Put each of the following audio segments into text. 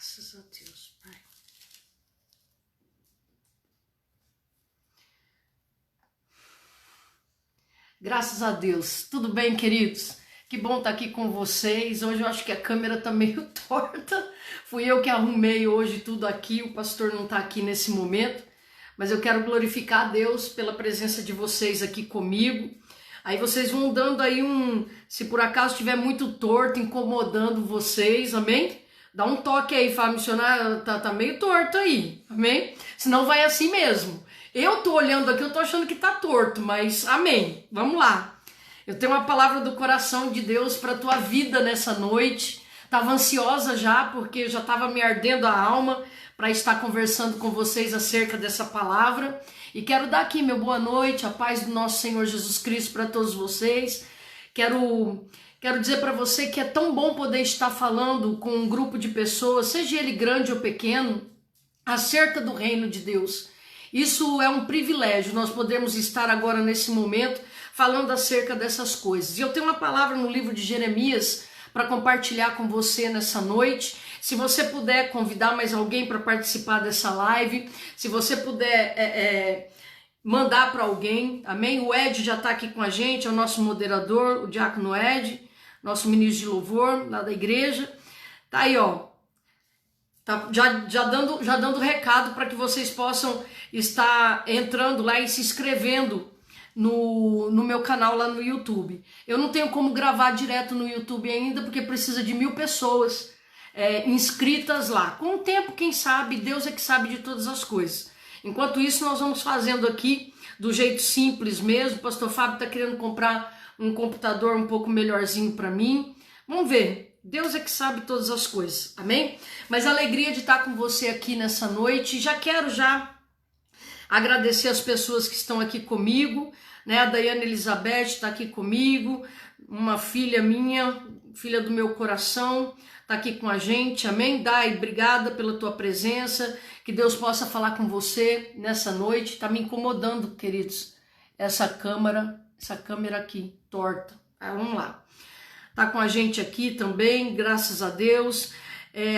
Graças a Deus, Pai. Graças a Deus. Tudo bem, queridos? Que bom estar aqui com vocês. Hoje eu acho que a câmera tá meio torta. Fui eu que arrumei hoje tudo aqui. O pastor não tá aqui nesse momento. Mas eu quero glorificar a Deus pela presença de vocês aqui comigo. Aí vocês vão dando aí se por acaso estiver muito torto, incomodando vocês, amém? Dá um toque aí, fala, missionário, tá meio torto aí, amém? Senão vai assim mesmo. Eu tô olhando aqui, eu tô achando que tá torto, mas amém, vamos lá. Eu tenho uma palavra do coração de Deus para tua vida nessa noite. Tava ansiosa já, porque já tava me ardendo a alma para estar conversando com vocês acerca dessa palavra. E quero dar aqui meu boa noite, a paz do nosso Senhor Jesus Cristo para todos vocês. Quero dizer para você que é tão bom poder estar falando com um grupo de pessoas, seja ele grande ou pequeno, acerca do reino de Deus. Isso é um privilégio, nós podemos estar agora nesse momento falando acerca dessas coisas. E eu tenho uma palavra no livro de Jeremias para compartilhar com você nessa noite. Se você puder convidar mais alguém para participar dessa live, se você puder mandar para alguém, amém? O Ed já está aqui com a gente, é o nosso moderador, o diácono Ed, nosso ministro de louvor lá da igreja. Tá aí, ó. Tá já dando recado para que vocês possam estar entrando lá e se inscrevendo no meu canal lá no YouTube. Eu não tenho como gravar direto no YouTube ainda, porque precisa de 1000 pessoas inscritas lá. Com o tempo, quem sabe, Deus é que sabe de todas as coisas. Enquanto isso, nós vamos fazendo aqui do jeito simples mesmo. O pastor Fábio está querendo comprar um computador um pouco melhorzinho para mim. Vamos ver. Deus é que sabe todas as coisas. Amém? Mas a alegria de estar com você aqui nessa noite. Já quero agradecer as pessoas que estão aqui comigo, né? A Daiane Elizabeth está aqui comigo, uma filha minha, filha do meu coração, está aqui com a gente, amém? Dai, obrigada pela tua presença, que Deus possa falar com você nessa noite. Está me incomodando, queridos, essa câmera aqui, torta. Vamos lá. Está com a gente aqui também, graças a Deus.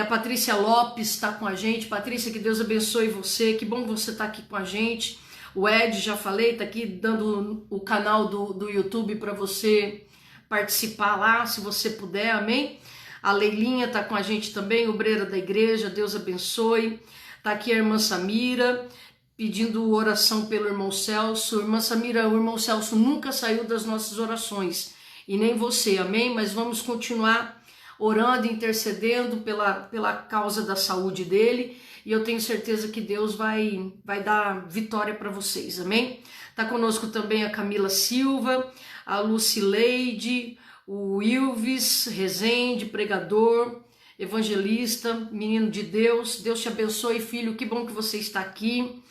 A Patrícia Lopes está com a gente. Patrícia, que Deus abençoe você, que bom que você está aqui com a gente. O Ed, já falei, está aqui dando o canal do YouTube para você participar lá, se você puder, amém? A Leilinha está com a gente também, obreira da igreja, Deus abençoe. Está aqui a irmã Samira, pedindo oração pelo irmão Celso. Irmã Samira, o irmão Celso nunca saiu das nossas orações, e nem você, amém? Mas vamos continuar orando, intercedendo pela causa da saúde dele, e eu tenho certeza que Deus vai dar vitória para vocês, amém? Tá conosco também a Camila Silva, a Lucileide, o Ilves Rezende, pregador, evangelista, menino de Deus. Deus te abençoe, filho, que bom que você está aqui.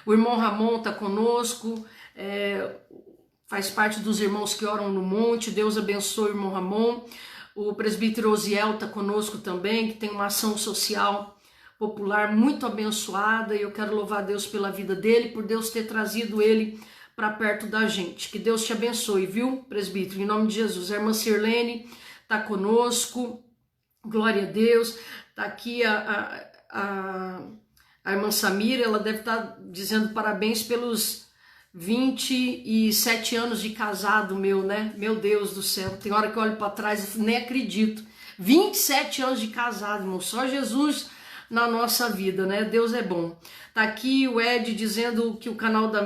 O irmão Ramon tá conosco, faz parte dos irmãos que oram no monte. Deus abençoe o irmão Ramon. O presbítero Osiel está conosco também, que tem uma ação social popular muito abençoada, e eu quero louvar a Deus pela vida dele, por Deus ter trazido ele para perto da gente. Que Deus te abençoe, viu, presbítero? Em nome de Jesus. A irmã Sirlene está conosco, glória a Deus. Está aqui a irmã Samira, ela deve estar dizendo parabéns pelos 27 anos de casado meu, né? Meu Deus do céu, tem hora que eu olho para trás e nem acredito. 27 anos de casado, irmão, só Jesus na nossa vida, né? Deus é bom. Tá aqui o Ed dizendo que o canal da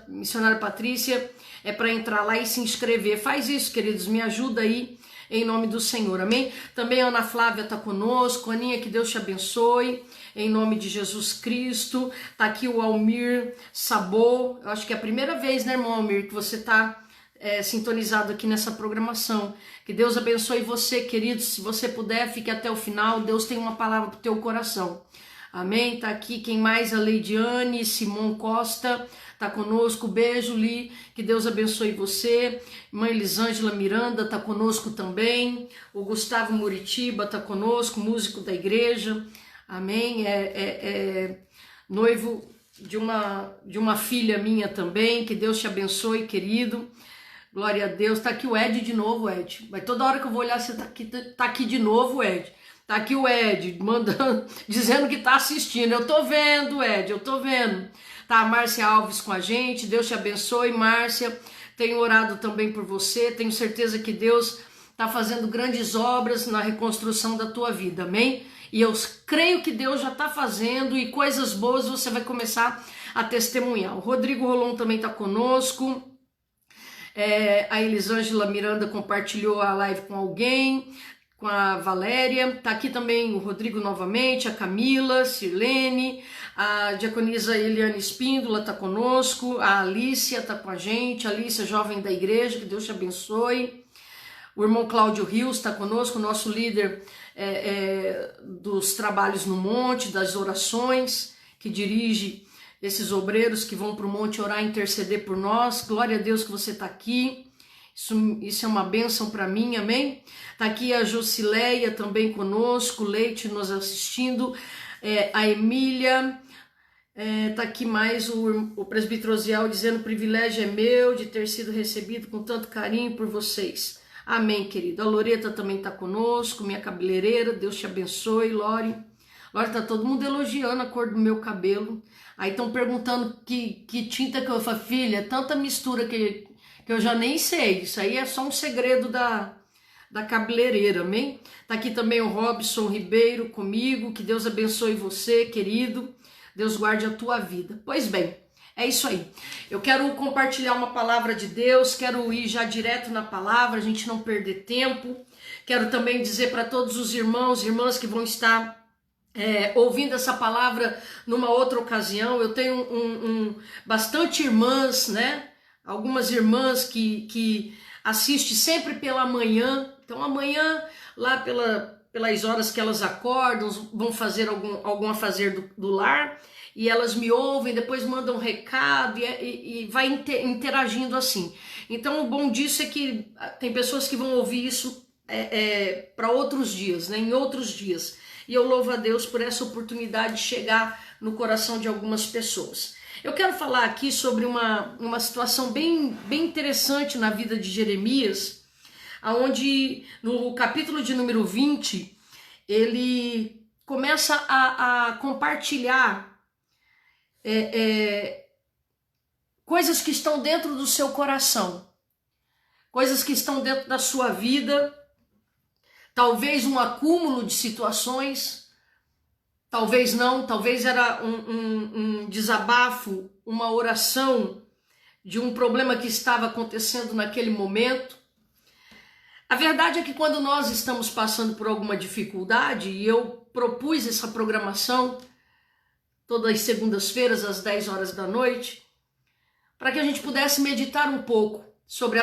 missionária Patrícia, é para entrar lá e se inscrever. Faz isso, queridos, me ajuda aí, em nome do Senhor, amém? Também a Ana Flávia tá conosco. Aninha, que Deus te abençoe, em nome de Jesus Cristo. Tá aqui o Almir Sabô, eu acho que é a primeira vez, né, irmão Almir, que você tá sintonizado aqui nessa programação. Que Deus abençoe você, querido. Se você puder, fique até o final. Deus tem uma palavra pro teu coração, amém? Tá aqui quem mais? A Leidiane Simon Costa tá conosco. Beijo, Li, que Deus abençoe você. Mãe Elisângela Miranda tá conosco também. O Gustavo Muritiba tá conosco, músico da igreja, amém? Noivo de uma filha minha também. Que Deus te abençoe, querido. Glória a Deus. Tá aqui o Ed de novo, Ed. Mas toda hora que eu vou olhar, você tá aqui de novo, Ed. Tá aqui o Ed mandando, dizendo que tá assistindo. Eu tô vendo, Ed, eu tô vendo. Tá a Márcia Alves com a gente. Deus te abençoe, Márcia. Tenho orado também por você. Tenho certeza que Deus tá fazendo grandes obras na reconstrução da tua vida, amém? E eu creio que Deus já tá fazendo e coisas boas você vai começar a testemunhar. O Rodrigo Rolon também tá conosco. A Elisângela Miranda compartilhou a live com alguém, com a Valéria. Tá aqui também o Rodrigo novamente, a Camila, Sirlene, a diaconisa Eliane Espíndola tá conosco, a Alícia tá com a gente, a Alícia, jovem da igreja, que Deus te abençoe. O irmão Cláudio Rios está conosco, nosso líder dos trabalhos no monte, das orações, que dirige esses obreiros que vão para o monte orar e interceder por nós. Glória a Deus que você está aqui. Isso é uma bênção para mim, amém? Está aqui a Josileia também conosco, Leite nos assistindo, a Emília, tá aqui mais o presbítero Osiel dizendo: o privilégio é meu de ter sido recebido com tanto carinho por vocês. Amém, querido. A Loreta também está conosco, minha cabeleireira. Deus te abençoe, Lore. Lore, tá todo mundo elogiando a cor do meu cabelo. Aí estão perguntando que tinta que eu faço. Filha, tanta mistura que eu já nem sei. Isso aí é só um segredo da cabeleireira, amém? Tá aqui também o Robson Ribeiro comigo. Que Deus abençoe você, querido. Deus guarde a tua vida. Pois bem, é isso aí. Eu quero compartilhar uma palavra de Deus, quero ir já direto na palavra, a gente não perder tempo. Quero também dizer para todos os irmãos e irmãs que vão estar ouvindo essa palavra numa outra ocasião. Eu tenho bastante irmãs, né? Algumas irmãs que assistem sempre pela manhã. Então amanhã, lá pelas horas que elas acordam, vão fazer algum afazer do lar, e elas me ouvem, depois mandam um recado e vai interagindo assim. Então o bom disso é que tem pessoas que vão ouvir isso para outros dias, né? Em outros dias. E eu louvo a Deus por essa oportunidade de chegar no coração de algumas pessoas. Eu quero falar aqui sobre uma situação bem interessante na vida de Jeremias, onde no capítulo de número 20, ele começa a compartilhar coisas que estão dentro do seu coração, coisas que estão dentro da sua vida, talvez um acúmulo de situações, talvez não, talvez era um desabafo, uma oração de um problema que estava acontecendo naquele momento. A verdade é que quando nós estamos passando por alguma dificuldade, e eu propus essa programação todas as segundas-feiras às 10 horas da noite, para que a gente pudesse meditar um pouco sobre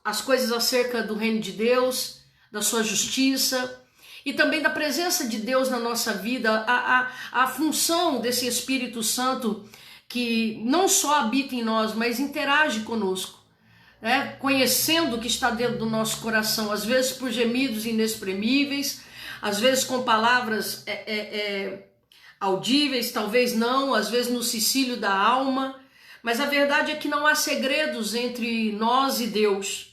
as coisas acerca do reino de Deus, da sua justiça e também da presença de Deus na nossa vida, a função desse Espírito Santo que não só habita em nós, mas interage conosco, né? Conhecendo o que está dentro do nosso coração, às vezes por gemidos inexprimíveis, às vezes com palavras audíveis, talvez não, às vezes no cicílio da alma, mas a verdade é que não há segredos entre nós e Deus.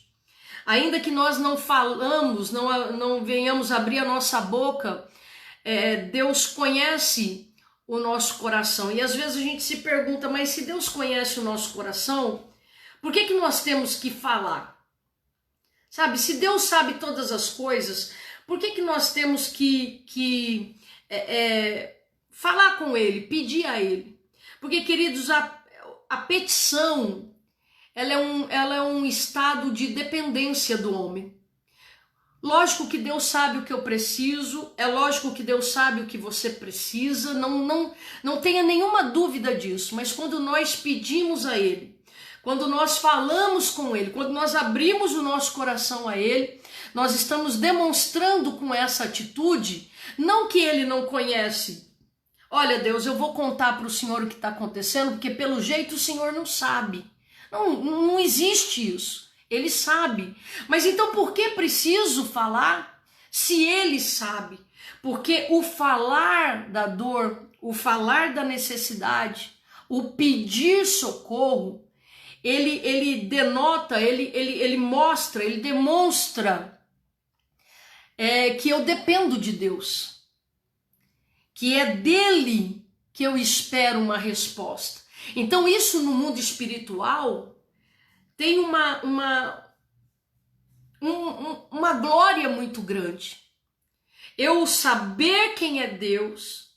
Ainda que nós não falamos, não venhamos abrir a nossa boca, Deus conhece o nosso coração. E às vezes a gente se pergunta, mas se Deus conhece o nosso coração, por que nós temos que falar? Sabe, se Deus sabe todas as coisas, por que nós temos que falar com Ele, pedir a Ele? Porque, queridos, a petição, ela é um estado de dependência do homem. Lógico que Deus sabe o que eu preciso, é lógico que Deus sabe o que você precisa, não tenha nenhuma dúvida disso, mas quando nós pedimos a Ele, quando nós falamos com Ele, quando nós abrimos o nosso coração a Ele, nós estamos demonstrando com essa atitude, não que Ele não conhece. Olha, Deus, eu vou contar para o Senhor o que está acontecendo, porque pelo jeito o Senhor não sabe. Não existe isso. Ele sabe. Mas então por que preciso falar se Ele sabe? Porque o falar da dor, o falar da necessidade, o pedir socorro, ele denota, ele mostra, ele demonstra que eu dependo de Deus, que é dele que eu espero uma resposta. Então isso no mundo espiritual tem uma glória muito grande. Eu saber quem é Deus,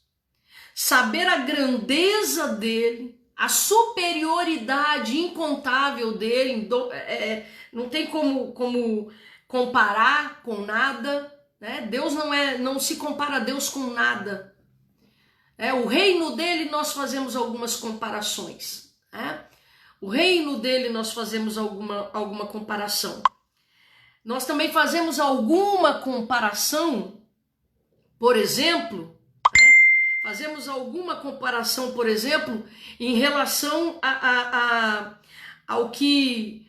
saber a grandeza dele, a superioridade incontável dele, não tem como comparar com nada, né? Deus não se compara a Deus com nada. O reino dele nós fazemos algumas comparações, né? O reino dele nós fazemos alguma comparação. Nós também fazemos alguma comparação, por exemplo, em relação ao que,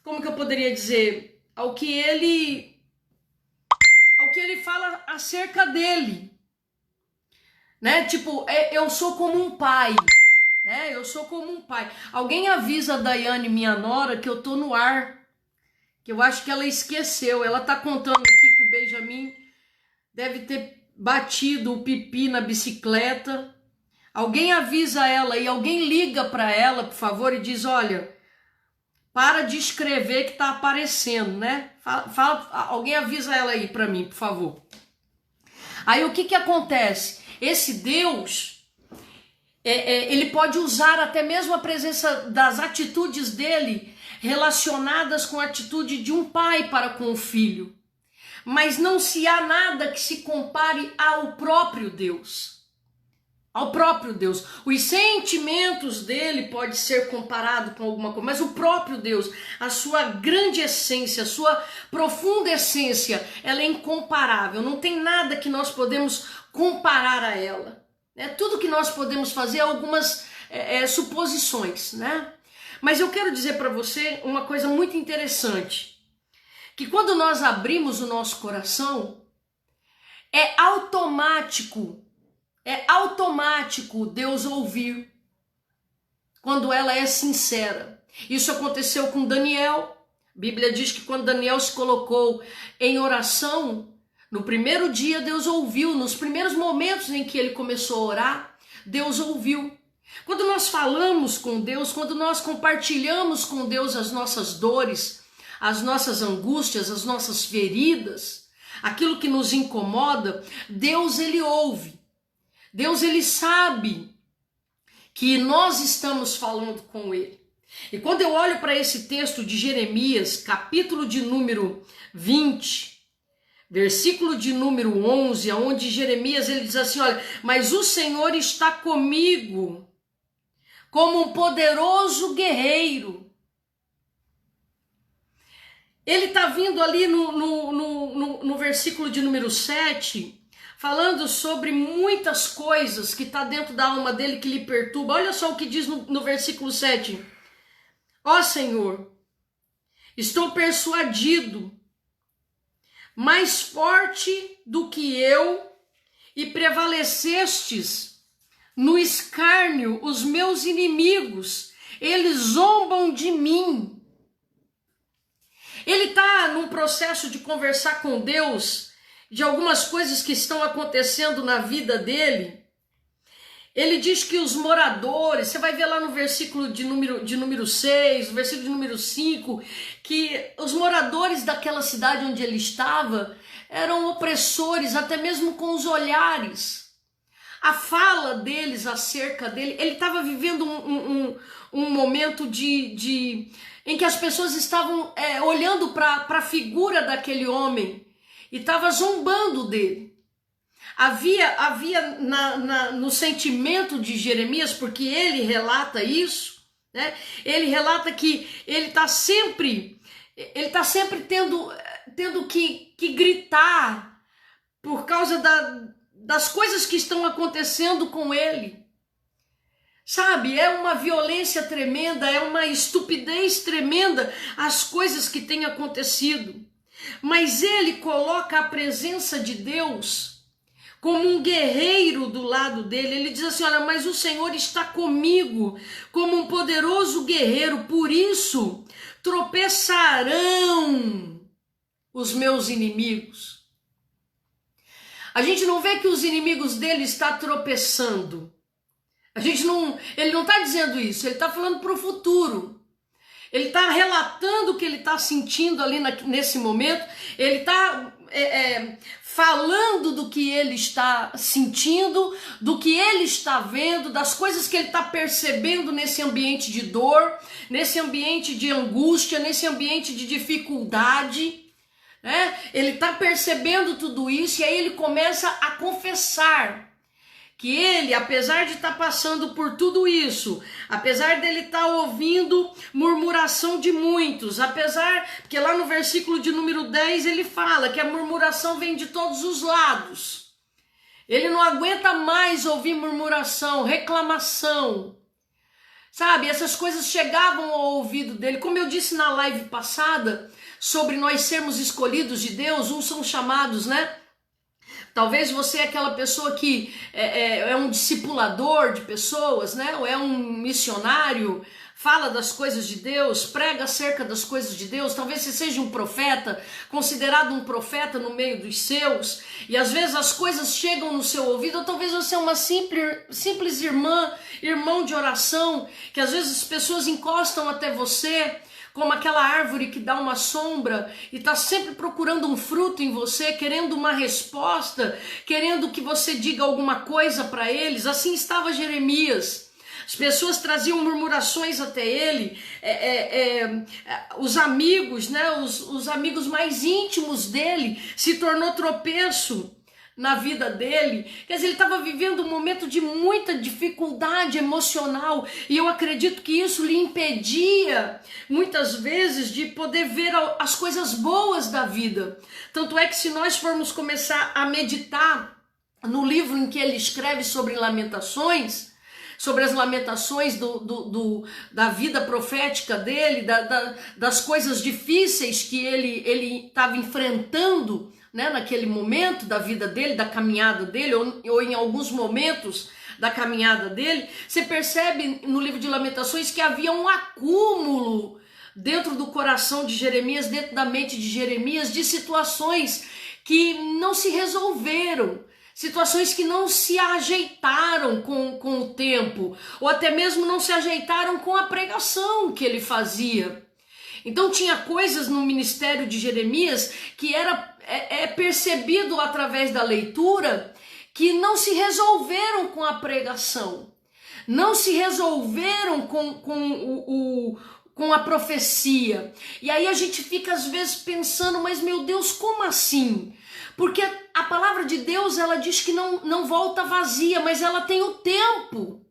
como que eu poderia dizer, ao que ele fala acerca dele, né? Tipo, eu sou como um pai, né? Eu sou como um pai. Alguém avisa a Daiane, minha nora, que eu tô no ar, que eu acho que ela esqueceu. Ela tá contando aqui que o Benjamin deve ter batido o pipi na bicicleta. Alguém avisa ela e alguém liga para ela, por favor, e diz: olha, para de escrever que tá aparecendo, né? Alguém avisa ela aí para mim, por favor. Aí o que acontece? Esse Deus, ele pode usar até mesmo a presença das atitudes dele relacionadas com a atitude de um pai para com o filho. Mas não se há nada que se compare ao próprio Deus. Ao próprio Deus. Os sentimentos dele pode ser comparado com alguma coisa, mas o próprio Deus, a sua grande essência, a sua profunda essência, ela é incomparável. Não tem nada que nós podemos comparar a ela. Tudo que nós podemos fazer é algumas suposições, né? Mas eu quero dizer para você uma coisa muito interessante, que quando nós abrimos o nosso coração, é automático Deus ouvir quando ela é sincera. Isso aconteceu com Daniel. A Bíblia diz que quando Daniel se colocou em oração, no primeiro dia Deus ouviu, nos primeiros momentos em que ele começou a orar, Deus ouviu. Quando nós falamos com Deus, quando nós compartilhamos com Deus as nossas dores, as nossas angústias, as nossas feridas, aquilo que nos incomoda, Deus ele ouve. Deus ele sabe que nós estamos falando com ele. E quando eu olho para esse texto de Jeremias, capítulo de número 20, versículo de número 11, onde Jeremias ele diz assim, olha, mas o Senhor está comigo como um poderoso guerreiro. Ele está vindo ali no versículo de número 7, falando sobre muitas coisas que está dentro da alma dele que lhe perturba. Olha só o que diz no versículo 7. Ó Senhor, estou persuadido, mais forte do que eu, e prevalecestes no escárnio os meus inimigos, eles zombam de mim. Ele está num processo de conversar com Deus, de algumas coisas que estão acontecendo na vida dele. Ele diz que os moradores, você vai ver lá no versículo de número 6, no versículo de número 5, que os moradores daquela cidade onde ele estava eram opressores, até mesmo com os olhares. A fala deles acerca dele, ele estava vivendo um momento em que as pessoas estavam olhando para a figura daquele homem e estavam zombando dele. Havia no sentimento de Jeremias, porque ele relata isso, né? Ele relata que ele está sempre tendo que gritar por causa das coisas que estão acontecendo com ele. Sabe, é uma violência tremenda, é uma estupidez tremenda as coisas que têm acontecido. Mas ele coloca a presença de Deus como um guerreiro do lado dele. Ele diz assim, olha, mas o Senhor está comigo como um poderoso guerreiro, por isso tropeçarão os meus inimigos. A gente não vê que os inimigos dele estão tropeçando. Ele não está dizendo isso, ele está falando para o futuro. Ele está relatando o que ele está sentindo ali nesse momento. Ele está falando do que ele está sentindo, do que ele está vendo, das coisas que ele está percebendo nesse ambiente de dor, nesse ambiente de angústia, nesse ambiente de dificuldade. Ele está percebendo tudo isso e aí ele começa a confessar que ele, apesar de estar passando por tudo isso, apesar dele estar ouvindo murmuração de muitos, porque lá no versículo de número 10 ele fala que a murmuração vem de todos os lados. Ele não aguenta mais ouvir murmuração, reclamação. Sabe, essas coisas chegavam ao ouvido dele. Como eu disse na live passada, sobre nós sermos escolhidos de Deus, uns são chamados, Talvez você é aquela pessoa que é um discipulador de pessoas, ou é um missionário, fala das coisas de Deus, prega acerca das coisas de Deus. Talvez você seja um profeta, considerado um profeta no meio dos seus, e às vezes as coisas chegam no seu ouvido, ou talvez você é uma simples irmão de oração, que às vezes as pessoas encostam até você, como aquela árvore que dá uma sombra e está sempre procurando um fruto em você, querendo uma resposta, querendo que você diga alguma coisa para eles. Assim estava Jeremias. As pessoas traziam murmurações até ele, os amigos, os amigos mais íntimos dele, se tornou tropeço na vida dele. Quer dizer, ele estava vivendo um momento de muita dificuldade emocional, e eu acredito que isso lhe impedia muitas vezes de poder ver as coisas boas da vida. Tanto é que se nós formos começar a meditar no livro em que ele escreve sobre lamentações, sobre as lamentações da vida profética dele, das coisas difíceis que ele estava enfrentando, naquele momento da vida dele, da caminhada dele, ou em alguns momentos da caminhada dele, você percebe no livro de Lamentações que havia um acúmulo dentro do coração de Jeremias, dentro da mente de Jeremias, de situações que não se resolveram, situações que não se ajeitaram com o tempo, ou até mesmo não se ajeitaram com a pregação que ele fazia. Então tinha coisas no ministério de Jeremias que era percebido através da leitura, que não se resolveram com a pregação, não se resolveram com a profecia. E aí a gente fica às vezes pensando, mas meu Deus, como assim? Porque a palavra de Deus, ela diz que não volta vazia, mas ela tem o tempo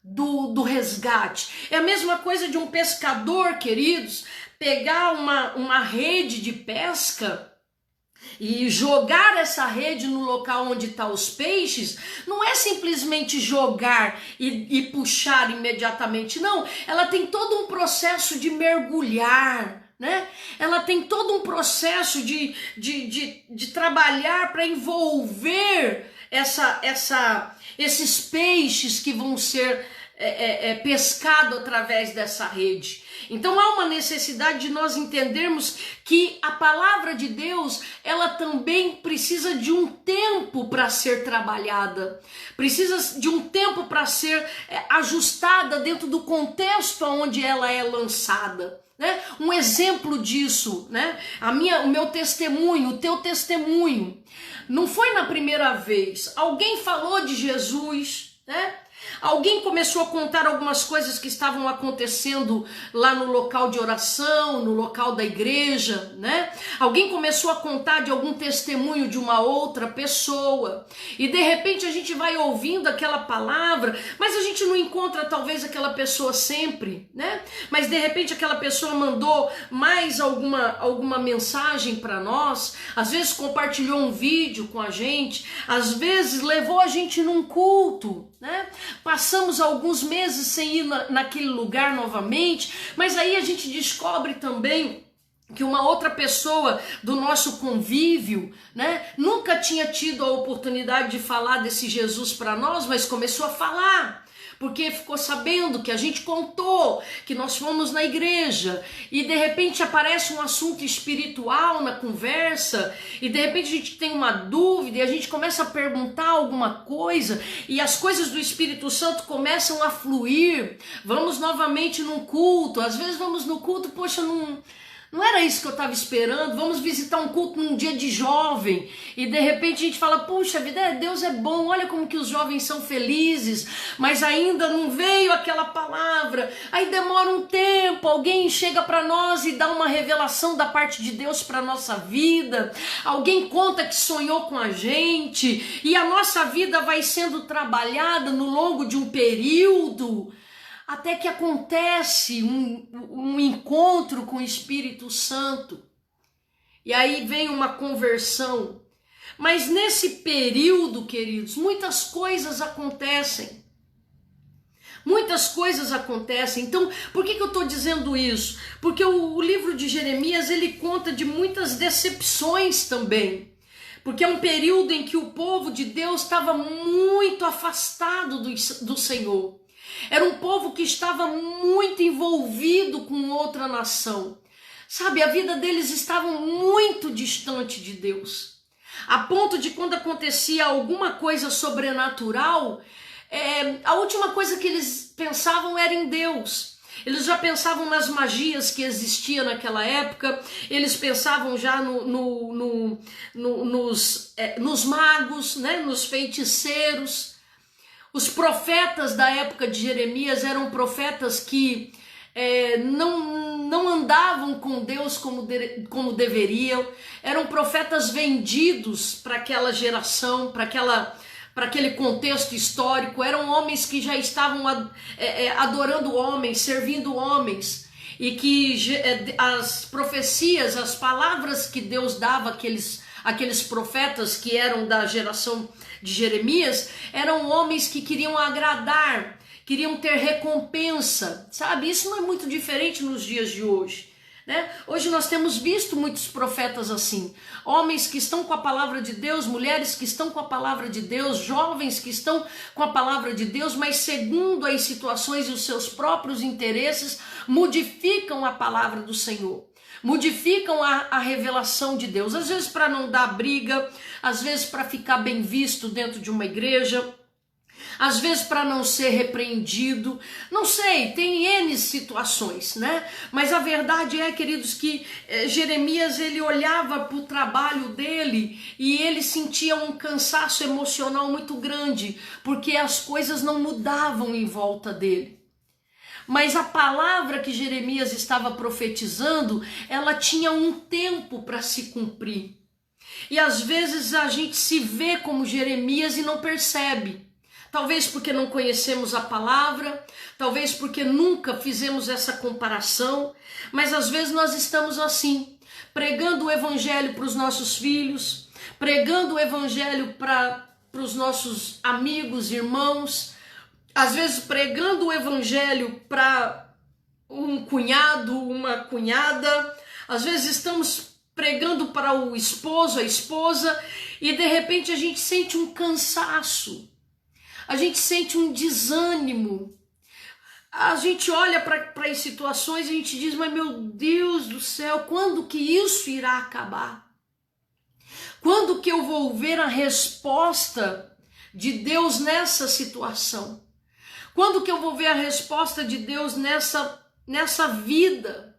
do resgate. É a mesma coisa de um pescador, queridos, pegar uma rede de pesca e jogar essa rede no local onde estão os peixes. Não é simplesmente jogar e puxar imediatamente, não. Ela tem todo um processo de mergulhar, Ela tem todo um processo de trabalhar para envolver esses peixes que vão ser pescados através dessa rede. Então há uma necessidade de nós entendermos que a palavra de Deus, ela também precisa de um tempo para ser trabalhada, precisa de um tempo para ser ajustada dentro do contexto onde ela é lançada. Um exemplo disso, o meu testemunho, o teu testemunho, não foi na primeira vez. Alguém falou de Jesus, Alguém começou a contar algumas coisas que estavam acontecendo lá no local de oração, no local da igreja, Alguém começou a contar de algum testemunho de uma outra pessoa, e de repente a gente vai ouvindo aquela palavra, mas a gente não encontra talvez aquela pessoa sempre, Mas de repente aquela pessoa mandou mais alguma mensagem para nós, às vezes compartilhou um vídeo com a gente, às vezes levou a gente num culto, Passamos alguns meses sem ir naquele lugar novamente, mas aí a gente descobre também que uma outra pessoa do nosso convívio, né, nunca tinha tido a oportunidade de falar desse Jesus para nós, mas começou a falar, porque ficou sabendo que a gente contou, que nós fomos na igreja, e de repente aparece um assunto espiritual na conversa, e de repente a gente tem uma dúvida, e a gente começa a perguntar alguma coisa, e as coisas do Espírito Santo começam a fluir. Vamos novamente num culto, às vezes vamos no culto, poxa, não era isso que eu estava esperando. Vamos visitar um culto num dia de jovem e de repente a gente fala, puxa vida, Deus é bom, olha como que os jovens são felizes, mas ainda não veio aquela palavra. Aí demora um tempo, alguém chega para nós e dá uma revelação da parte de Deus para nossa vida, alguém conta que sonhou com a gente e a nossa vida vai sendo trabalhada no longo de um período, até que acontece um encontro com o Espírito Santo. E aí vem uma conversão. Mas nesse período, queridos, muitas coisas acontecem. Muitas coisas acontecem. Então, por que eu estou dizendo isso? Porque o livro de Jeremias, ele conta de muitas decepções também. Porque é um período em que o povo de Deus estava muito afastado do Senhor. Era um povo que estava muito envolvido com outra nação. Sabe, a vida deles estava muito distante de Deus. A ponto de quando acontecia alguma coisa sobrenatural, a última coisa que eles pensavam era em Deus. Eles já pensavam nas magias que existiam naquela época, eles pensavam já nos magos, né, nos feiticeiros. Os profetas da época de Jeremias eram profetas que não andavam com Deus como deveriam, eram profetas vendidos para aquela geração, para aquele contexto histórico, eram homens que já estavam adorando homens, servindo homens, e que as profecias, as palavras que Deus dava àqueles profetas que eram da geração de Jeremias, eram homens que queriam agradar, queriam ter recompensa, sabe? Isso não é muito diferente nos dias de hoje, né? Hoje nós temos visto muitos profetas assim, homens que estão com a palavra de Deus, mulheres que estão com a palavra de Deus, jovens que estão com a palavra de Deus, mas segundo as situações e os seus próprios interesses, modificam a palavra do Senhor. Modificam a revelação de Deus, às vezes para não dar briga, às vezes para ficar bem visto dentro de uma igreja, às vezes para não ser repreendido, não sei, tem N situações, né? Mas a verdade é, queridos, que Jeremias, ele olhava para o trabalho dele e ele sentia um cansaço emocional muito grande, porque as coisas não mudavam em volta dele. Mas a palavra que Jeremias estava profetizando, ela tinha um tempo para se cumprir. E às vezes a gente se vê como Jeremias e não percebe. Talvez porque não conhecemos a palavra, talvez porque nunca fizemos essa comparação, mas às vezes nós estamos assim, pregando o evangelho para os nossos filhos, pregando o evangelho para os nossos amigos, irmãos, às vezes pregando o evangelho para um cunhado, uma cunhada, às vezes estamos pregando para o esposo, a esposa, e de repente a gente sente um cansaço, a gente sente um desânimo, a gente olha para as situações e a gente diz, mas meu Deus do céu, quando que isso irá acabar? Quando que eu vou ver a resposta de Deus nessa situação? Quando que eu vou ver a resposta de Deus nessa vida?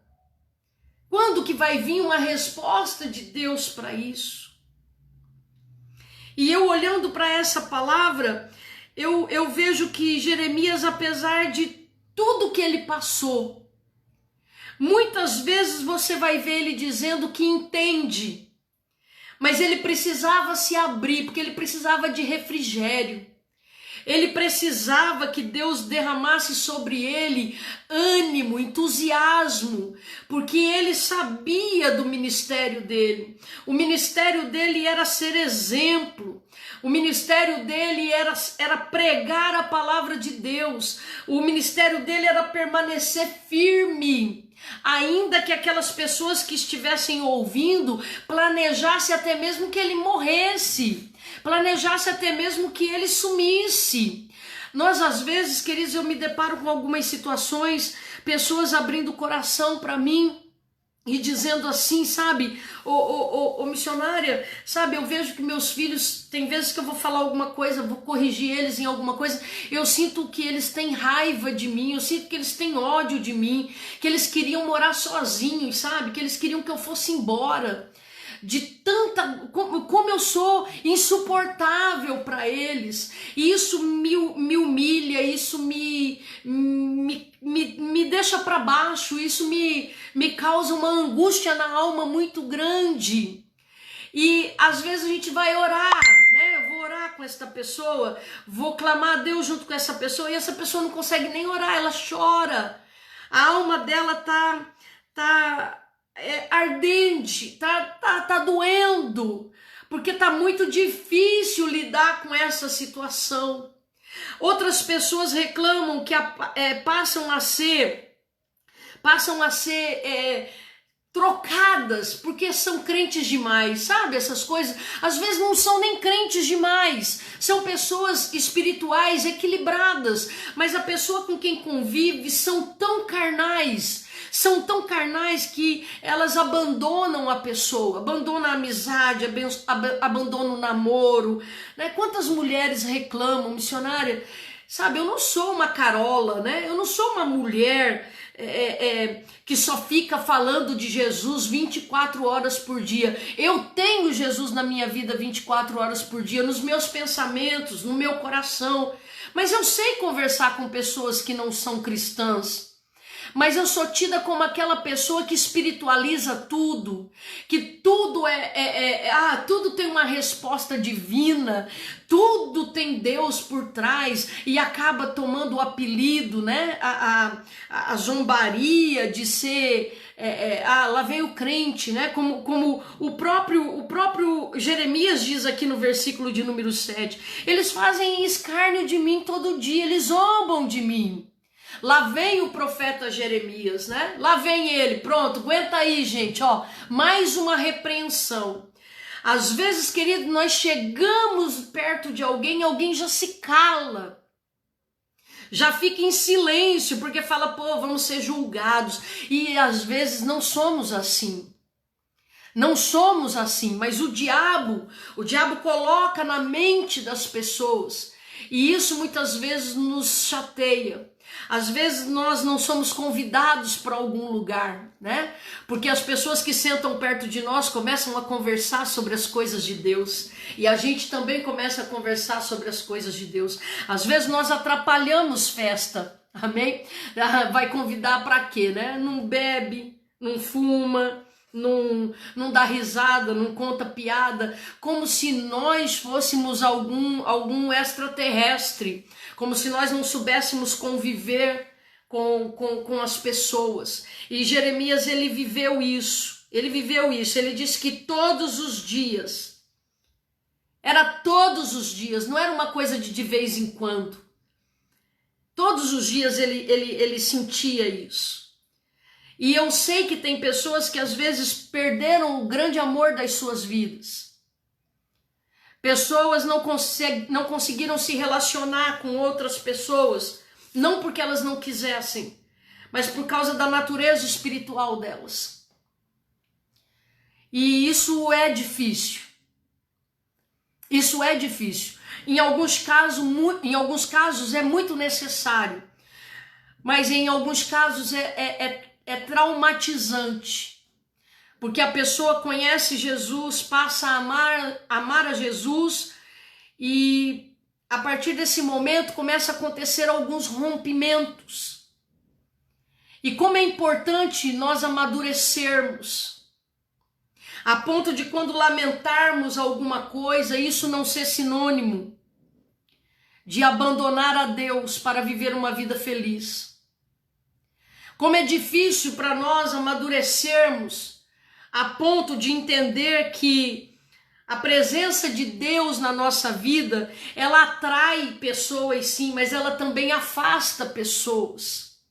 Quando que vai vir uma resposta de Deus para isso? E eu olhando para essa palavra, eu vejo que Jeremias, apesar de tudo que ele passou, muitas vezes você vai ver ele dizendo que entende, mas ele precisava se abrir, porque ele precisava de refrigério. Ele precisava que Deus derramasse sobre ele ânimo, entusiasmo, porque ele sabia do ministério dele. O ministério dele era ser exemplo. O ministério dele era pregar a palavra de Deus. O ministério dele era permanecer firme. Ainda que aquelas pessoas que estivessem ouvindo planejassem até mesmo que ele morresse. Planejasse até mesmo que ele sumisse. Nós, às vezes, queridos, eu me deparo com algumas situações, pessoas abrindo o coração para mim e dizendo assim, sabe, ô missionária, sabe, eu vejo que meus filhos, tem vezes que eu vou falar alguma coisa, vou corrigir eles em alguma coisa, eu sinto que eles têm raiva de mim, eu sinto que eles têm ódio de mim, que eles queriam morar sozinhos, sabe, que eles queriam que eu fosse embora. De tanta, como eu sou insuportável para eles, e isso me humilha, isso me deixa para baixo, isso me causa uma angústia na alma muito grande. E às vezes a gente vai orar, né? Eu vou orar com essa pessoa, vou clamar a Deus junto com essa pessoa, e essa pessoa não consegue nem orar, ela chora, a alma dela tá ardente, tá doendo, porque tá muito difícil lidar com essa situação. Outras pessoas reclamam que passam a ser trocadas porque são crentes demais, sabe? Essas coisas, às vezes não são nem crentes demais, são pessoas espirituais equilibradas, mas a pessoa com quem convive são tão carnais que elas abandonam a pessoa, abandonam a amizade, abandonam o namoro, né? Quantas mulheres reclamam, missionária, sabe, eu não sou uma Carola, né? Eu não sou uma mulher que só fica falando de Jesus 24 horas por dia. Eu tenho Jesus na minha vida 24 horas por dia, nos meus pensamentos, no meu coração, mas eu sei conversar com pessoas que não são cristãs. Mas eu sou tida como aquela pessoa que espiritualiza tudo, que tudo tudo tem uma resposta divina, tudo tem Deus por trás e acaba tomando o apelido, né? A zombaria de ser, lá vem o crente, né? Como o próprio Jeremias diz aqui no versículo de número 7, eles fazem escárnio de mim todo dia, eles zombam de mim. Lá vem o profeta Jeremias, né? Lá vem ele, pronto, aguenta aí, gente, ó, mais uma repreensão. Às vezes, querido, nós chegamos perto de alguém, alguém já se cala, já fica em silêncio, porque fala, pô, vamos ser julgados, e às vezes não somos assim. Não somos assim, mas o diabo coloca na mente das pessoas, e isso muitas vezes nos chateia. Às vezes nós não somos convidados para algum lugar, né? Porque as pessoas que sentam perto de nós começam a conversar sobre as coisas de Deus. E a gente também começa a conversar sobre as coisas de Deus. Às vezes nós atrapalhamos festa, amém? Vai convidar para quê, né? Não bebe, não fuma, não dá risada, não conta piada, como se nós fôssemos algum extraterrestre, como se nós não soubéssemos conviver com as pessoas. E Jeremias, ele viveu isso, ele disse que todos os dias, era todos os dias, não era uma coisa de vez em quando, todos os dias ele sentia isso. E eu sei que tem pessoas que às vezes perderam o grande amor das suas vidas. Pessoas não conseguiram se relacionar com outras pessoas, não porque elas não quisessem, mas por causa da natureza espiritual delas. E isso é difícil. Isso é difícil. Em alguns casos é muito necessário, mas em alguns casos é traumatizante, porque a pessoa conhece Jesus, passa a amar a Jesus, e a partir desse momento começa a acontecer alguns rompimentos. E como é importante nós amadurecermos, a ponto de quando lamentarmos alguma coisa, isso não ser sinônimo de abandonar a Deus para viver uma vida feliz. Como é difícil para nós amadurecermos a ponto de entender que A presença de Deus na nossa vida, ela atrai pessoas sim, mas ela também afasta pessoas.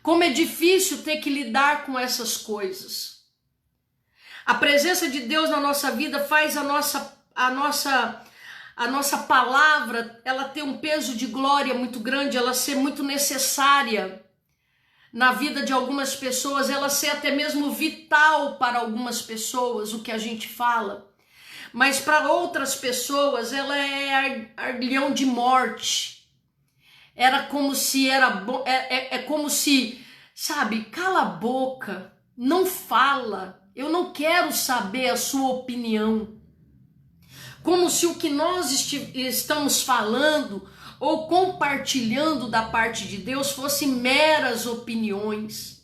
Como é difícil ter que lidar com essas coisas. A presença de Deus na nossa vida faz a nossa palavra, ela ter um peso de glória muito grande, ela ser muito necessária na vida de algumas pessoas, ela ser até mesmo vital para algumas pessoas, o que a gente fala. Mas para outras pessoas, ela é aguilhão de morte. Era como se como se, sabe, cala a boca, não fala, eu não quero saber a sua opinião. Como se o que nós estamos falando ou compartilhando da parte de Deus fosse meras opiniões.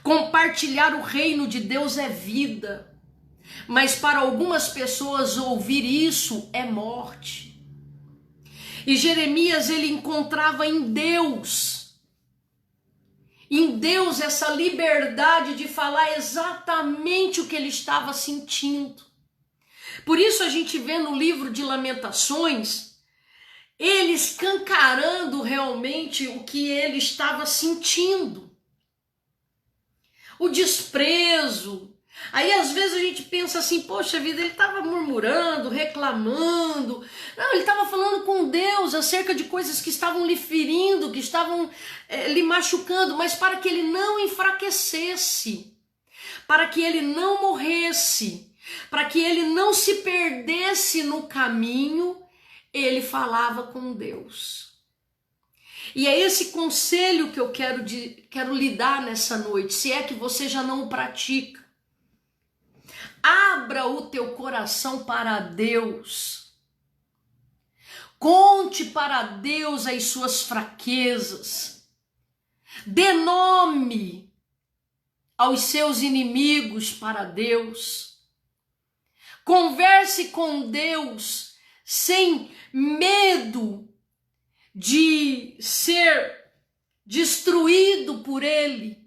Compartilhar o reino de Deus é vida, mas para algumas pessoas ouvir isso é morte. E Jeremias, ele encontrava em Deus essa liberdade de falar exatamente o que ele estava sentindo. Por isso a gente vê no livro de Lamentações, ele escancarando realmente o que ele estava sentindo. O desprezo. Aí às vezes a gente pensa assim, poxa vida, ele estava murmurando, reclamando. Não, ele estava falando com Deus acerca de coisas que estavam lhe ferindo, que estavam lhe machucando, mas para que ele não enfraquecesse, para que ele não morresse, para que ele não se perdesse no caminho, ele falava com Deus. E é esse conselho que eu quero lhe dar nessa noite, se é que você já não o pratica. Abra o teu coração para Deus. Conte para Deus as suas fraquezas. Dê nome aos seus inimigos para Deus. Converse com Deus sem medo de ser destruído por Ele.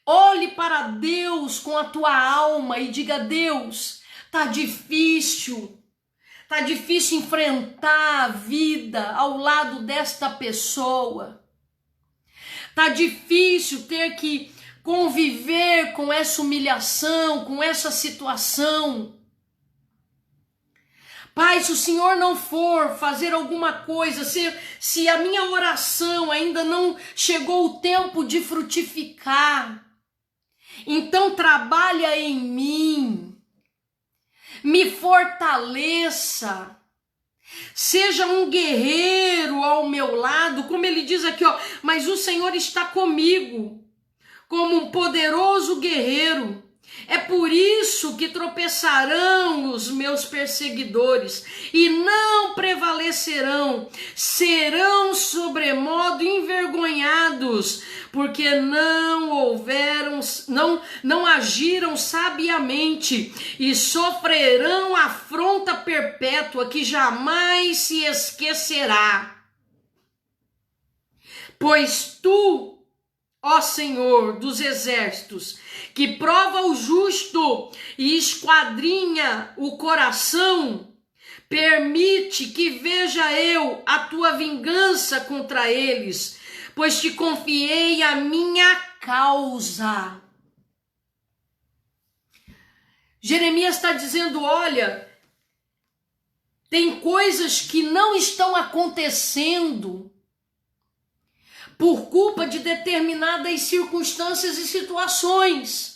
Olhe para Deus com a tua alma e diga: Deus, tá difícil enfrentar a vida ao lado desta pessoa. Tá difícil ter que conviver com essa humilhação, com essa situação. Pai, se o Senhor não for fazer alguma coisa, se a minha oração ainda não chegou o tempo de frutificar, então trabalha em mim, me fortaleça, seja um guerreiro ao meu lado, como ele diz aqui, ó, mas o Senhor está comigo, como um poderoso guerreiro. É por isso que tropeçarão os meus perseguidores e não prevalecerão, serão sobremodo envergonhados, porque não agiram sabiamente e sofrerão afronta perpétua que jamais se esquecerá. Pois tu, ó Senhor dos exércitos, que prova o justo e esquadrinha o coração, permite que veja eu a tua vingança contra eles, pois te confiei a minha causa. Jeremias está dizendo, olha, tem coisas que não estão acontecendo por culpa de determinadas circunstâncias e situações.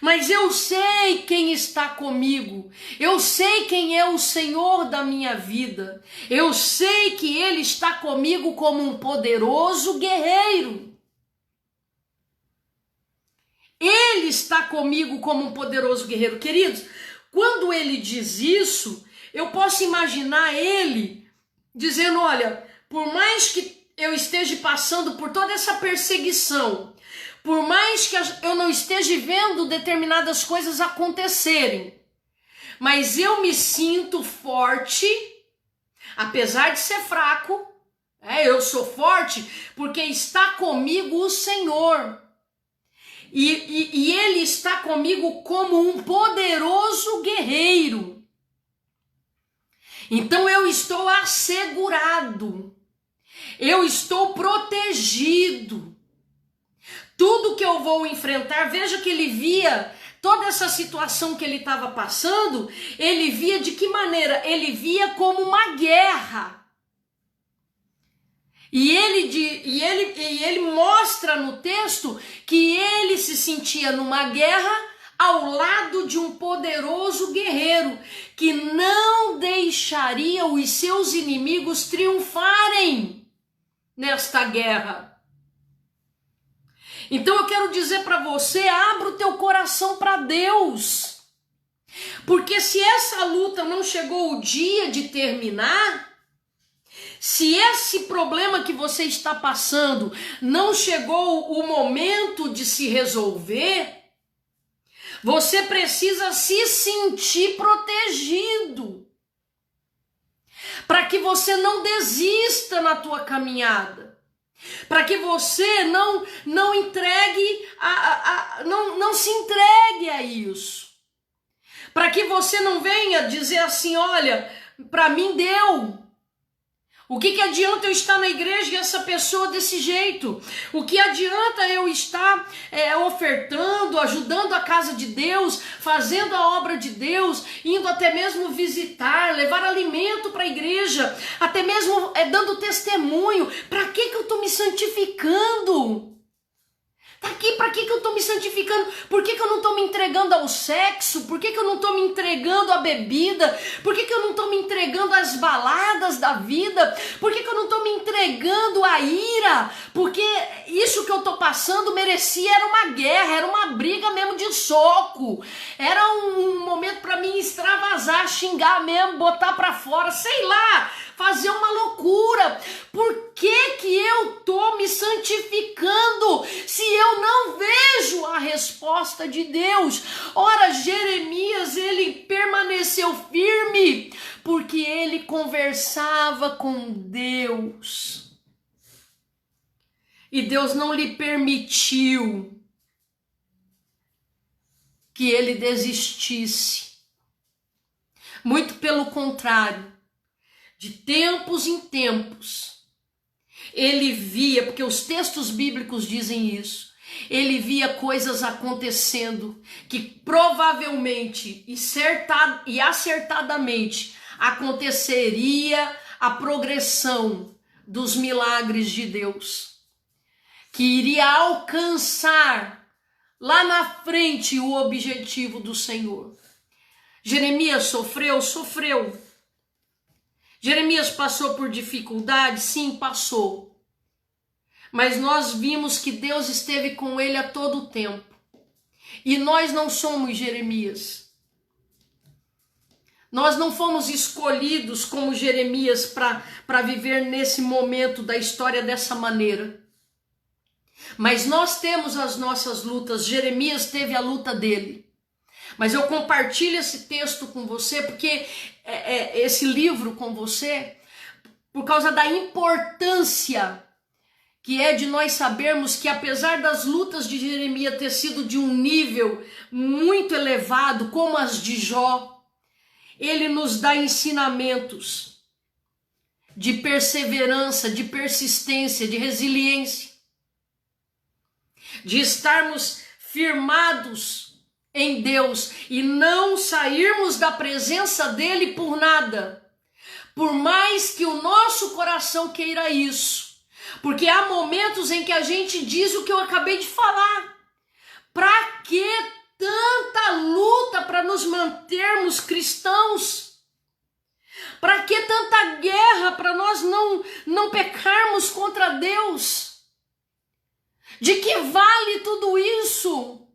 Mas eu sei quem está comigo, eu sei quem é o Senhor da minha vida, eu sei que Ele está comigo como um poderoso guerreiro. Ele está comigo como um poderoso guerreiro. Queridos, quando ele diz isso, eu posso imaginar ele dizendo, olha, por mais que eu esteja passando por toda essa perseguição, por mais que eu não esteja vendo determinadas coisas acontecerem, mas eu me sinto forte, apesar de ser fraco, eu sou forte porque está comigo o Senhor. e ele está comigo como um poderoso guerreiro. Então eu estou assegurado, eu estou protegido. Tudo que eu vou enfrentar, veja que ele via toda essa situação que ele estava passando, ele via de que maneira? Ele via como uma guerra. E ele mostra no texto que ele se sentia numa guerra ao lado de um poderoso guerreiro que não deixaria os seus inimigos triunfarem nesta guerra. Então eu quero dizer para você, abra o teu coração para Deus. Porque se essa luta não chegou o dia de terminar, se esse problema que você está passando não chegou o momento de se resolver, você precisa se sentir protegido, para que você não desista na tua caminhada, para que você não entregue, não se entregue a isso, para que você não venha dizer assim, olha, para mim deu. O que adianta eu estar na igreja e essa pessoa desse jeito? O que adianta eu estar ofertando, ajudando a casa de Deus, fazendo a obra de Deus, indo até mesmo visitar, levar alimento para a igreja, até mesmo dando testemunho? Para que eu estou me santificando? Aqui, para que eu estou me santificando? Por que eu não estou me entregando ao sexo? Por que eu não estou me entregando à bebida? Por que eu não estou me entregando às baladas da vida? Por que eu não estou me entregando à ira? Porque isso que eu estou passando merecia, era uma guerra, era uma briga mesmo de soco. Era um momento para mim extravasar, xingar mesmo, botar para fora, sei lá, fazer uma loucura. Por que eu estou me santificando se eu não vejo a resposta de Deus? Ora, Jeremias, ele permaneceu firme porque ele conversava com Deus. E Deus não lhe permitiu que ele desistisse. Muito pelo contrário. De tempos em tempos, ele via, porque os textos bíblicos dizem isso, ele via coisas acontecendo que provavelmente e acertadamente aconteceria a progressão dos milagres de Deus, que iria alcançar lá na frente o objetivo do Senhor. Jeremias sofreu. Jeremias passou por dificuldade? Sim, passou. Mas nós vimos que Deus esteve com ele a todo tempo. E nós não somos Jeremias. Nós não fomos escolhidos como Jeremias para viver nesse momento da história dessa maneira. Mas nós temos as nossas lutas. Jeremias teve a luta dele. Mas eu compartilho esse texto com você, porque esse livro com você, por causa da importância que é de nós sabermos que apesar das lutas de Jeremias ter sido de um nível muito elevado, como as de Jó, ele nos dá ensinamentos de perseverança, de persistência, de resiliência, de estarmos firmados em Deus e não sairmos da presença dele por nada, por mais que o nosso coração queira isso, porque há momentos em que a gente diz o que eu acabei de falar. Para que tanta luta para nos mantermos cristãos? Para que tanta guerra para nós não pecarmos contra Deus? De que vale tudo isso?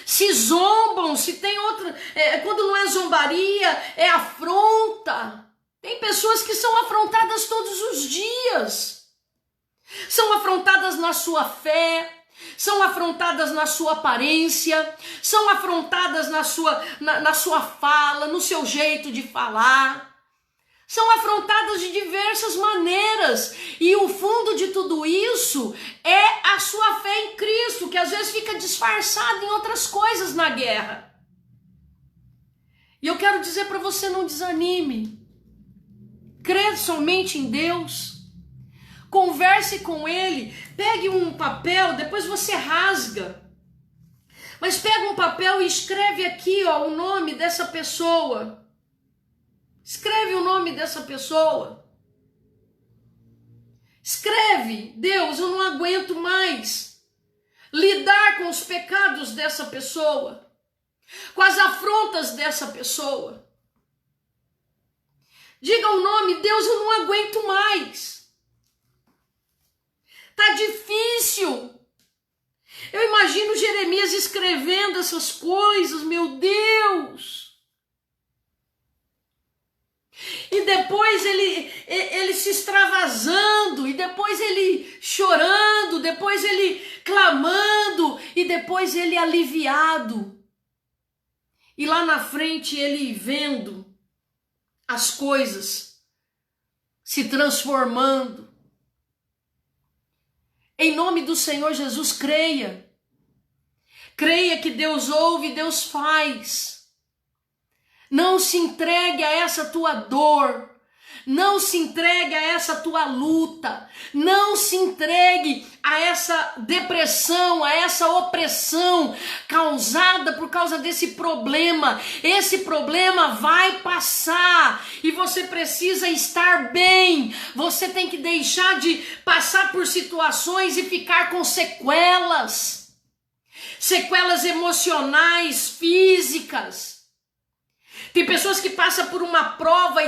Se zombam, se tem outra... quando não é zombaria, é afronta. Tem pessoas que são afrontadas todos os dias. São afrontadas na sua fé, são afrontadas na sua aparência, são afrontadas na sua fala, no seu jeito de falar. são afrontadas de diversas maneiras, e o fundo de tudo isso é a sua fé em Cristo, que às vezes fica disfarçada em outras coisas na guerra. E eu quero dizer para você, não desanime, crê somente em Deus, converse com Ele, pegue um papel, depois você rasga, mas pega um papel e escreve aqui, ó, o nome dessa pessoa. Escreve o nome dessa pessoa. Escreve: Deus, eu não aguento mais lidar com os pecados dessa pessoa, com as afrontas dessa pessoa. Diga o nome: Deus, eu não aguento mais. Tá difícil. Eu imagino Jeremias escrevendo essas coisas, meu Deus. E depois ele se extravasando, e depois ele chorando, depois ele clamando, e depois ele aliviado. E lá na frente ele vendo as coisas se transformando. Em nome do Senhor Jesus, creia. Creia que Deus ouve, Deus faz. Não se entregue a essa tua dor, não se entregue a essa tua luta, não se entregue a essa depressão, a essa opressão causada por causa desse problema. Esse problema vai passar e você precisa estar bem. Você tem que deixar de passar por situações e ficar com sequelas, sequelas emocionais, físicas. Tem pessoas que passam por uma prova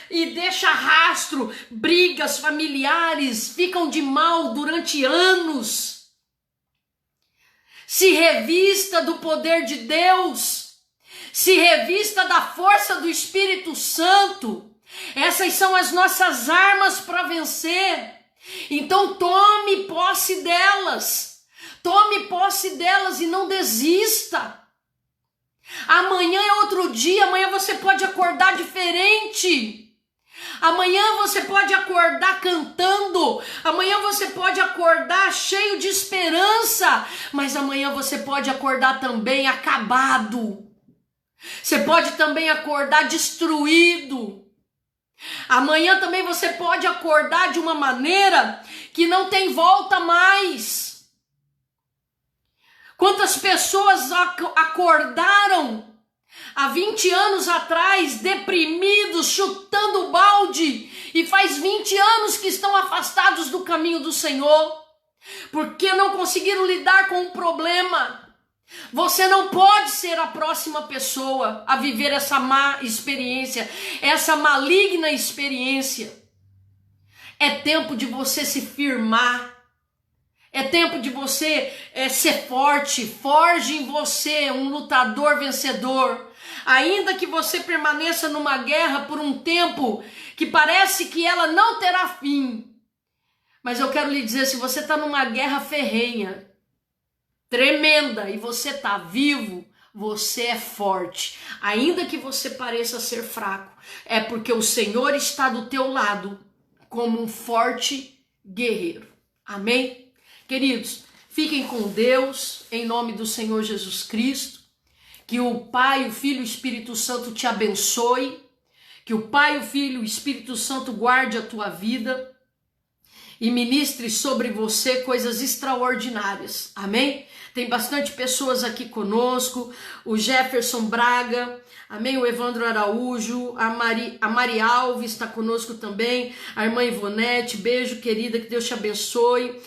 e deixam rastro, brigas familiares, ficam de mal durante anos. Se revista do poder de Deus, se revista da força do Espírito Santo. Essas são as nossas armas para vencer. Então tome posse delas e não desista. Amanhã é outro dia, amanhã você pode acordar diferente. Amanhã você pode acordar cantando, amanhã você pode acordar cheio de esperança, mas amanhã você pode acordar também acabado. Você pode também acordar destruído. Amanhã também você pode acordar de uma maneira que não tem volta mais. Quantas pessoas acordaram há 20 anos atrás, deprimidos, chutando balde, e faz 20 anos que estão afastados do caminho do Senhor, porque não conseguiram lidar com o problema. Você não pode ser a próxima pessoa a viver essa má experiência, essa maligna experiência. É tempo de você se firmar. É tempo de você ser forte, forge em você um lutador vencedor. Ainda que você permaneça numa guerra por um tempo que parece que ela não terá fim. Mas eu quero lhe dizer, se você está numa guerra ferrenha, tremenda, e você está vivo, você é forte. Ainda que você pareça ser fraco, é porque o Senhor está do teu lado como um forte guerreiro. Amém? Queridos, fiquem com Deus, em nome do Senhor Jesus Cristo, que o Pai, o Filho e o Espírito Santo te abençoe, que o Pai, o Filho e o Espírito Santo guarde a tua vida e ministre sobre você coisas extraordinárias, amém? Tem bastante pessoas aqui conosco, o Jefferson Braga, amém? O Evandro Araújo, a Mari Alves está conosco também, a irmã Ivonete, beijo querida, que Deus te abençoe.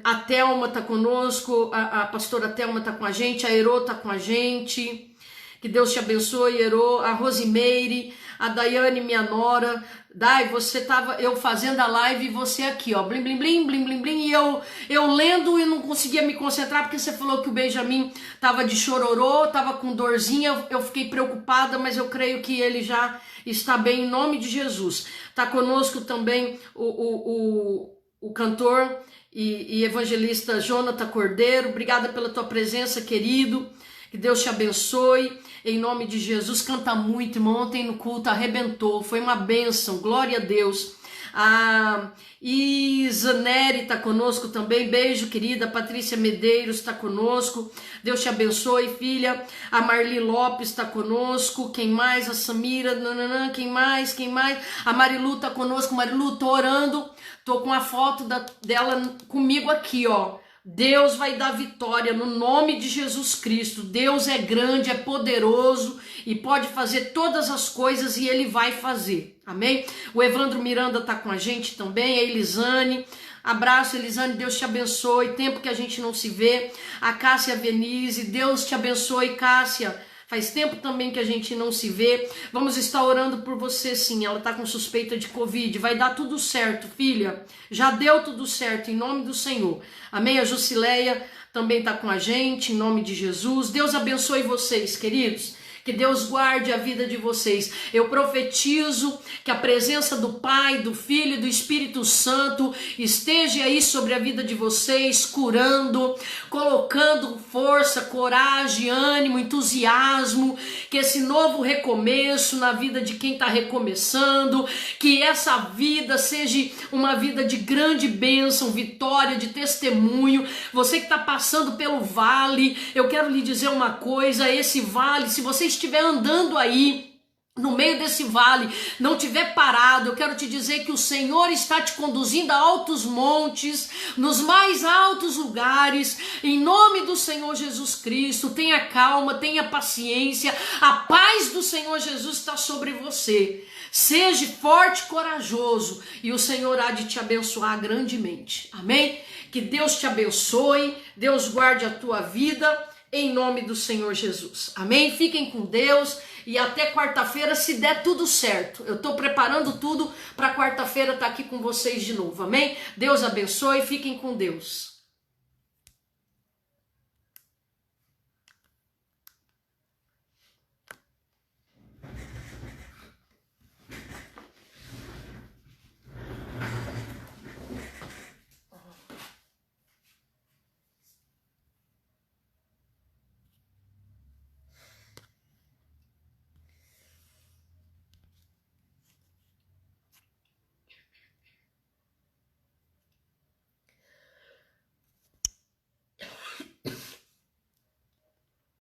A Thelma está conosco, a pastora Thelma está com a gente, a Herô está com a gente, que Deus te abençoe, Herô, a Rosimeire, a Daiane, minha nora. Dai, você tava, eu fazendo a live e você aqui, ó, blim, blim, blim, blim, blim, blim, e eu lendo e não conseguia me concentrar, porque você falou que o Benjamin tava de chororô, tava com dorzinha, eu fiquei preocupada, mas eu creio que ele já está bem, em nome de Jesus. Tá conosco também o cantor e evangelista Jonathan Cordeiro. Obrigada pela tua presença, querido. Que Deus te abençoe, em nome de Jesus. Canta muito, irmão. Ontem no culto arrebentou, foi uma bênção, glória a Deus. A Isaneri está conosco também, beijo querida. Patrícia Medeiros está conosco, Deus te abençoe, filha. A Marli Lopes está conosco, quem mais? A Samira, quem mais? A Marilu está conosco. Marilu, tô orando, tô com a foto dela comigo aqui, ó. Deus vai dar vitória no nome de Jesus Cristo. Deus é grande, é poderoso e pode fazer todas as coisas, e Ele vai fazer, amém? O Evandro Miranda tá com a gente também, a Elisane, abraço Elisane, Deus te abençoe, tempo que a gente não se vê. A Cássia Venise, Deus te abençoe, Cássia. Faz tempo também que a gente não se vê. Vamos estar orando por você, sim. Ela está com suspeita de Covid. Vai dar tudo certo, filha. Já deu tudo certo, em nome do Senhor. Amém? A Jusileia também está com a gente, em nome de Jesus. Deus abençoe vocês, queridos. Que Deus guarde a vida de vocês. Eu profetizo que a presença do Pai, do Filho e do Espírito Santo esteja aí sobre a vida de vocês, curando, colocando força, coragem, ânimo, entusiasmo. Que esse novo recomeço na vida de quem está recomeçando, que essa vida seja uma vida de grande bênção, vitória, de testemunho. Você que está passando pelo vale, eu quero lhe dizer uma coisa: esse vale, se você estiver andando aí no meio desse vale, não tiver parado, eu quero te dizer que o Senhor está te conduzindo a altos montes, nos mais altos lugares, em nome do Senhor Jesus Cristo. Tenha calma, tenha paciência, a paz do Senhor Jesus está sobre você. Seja forte e corajoso, e o Senhor há de te abençoar grandemente, amém? Que Deus te abençoe, Deus guarde a tua vida, em nome do Senhor Jesus, amém? Fiquem com Deus e até quarta-feira, se der tudo certo. Eu estou preparando tudo para quarta-feira estar aqui com vocês de novo, amém? Deus abençoe, fiquem com Deus.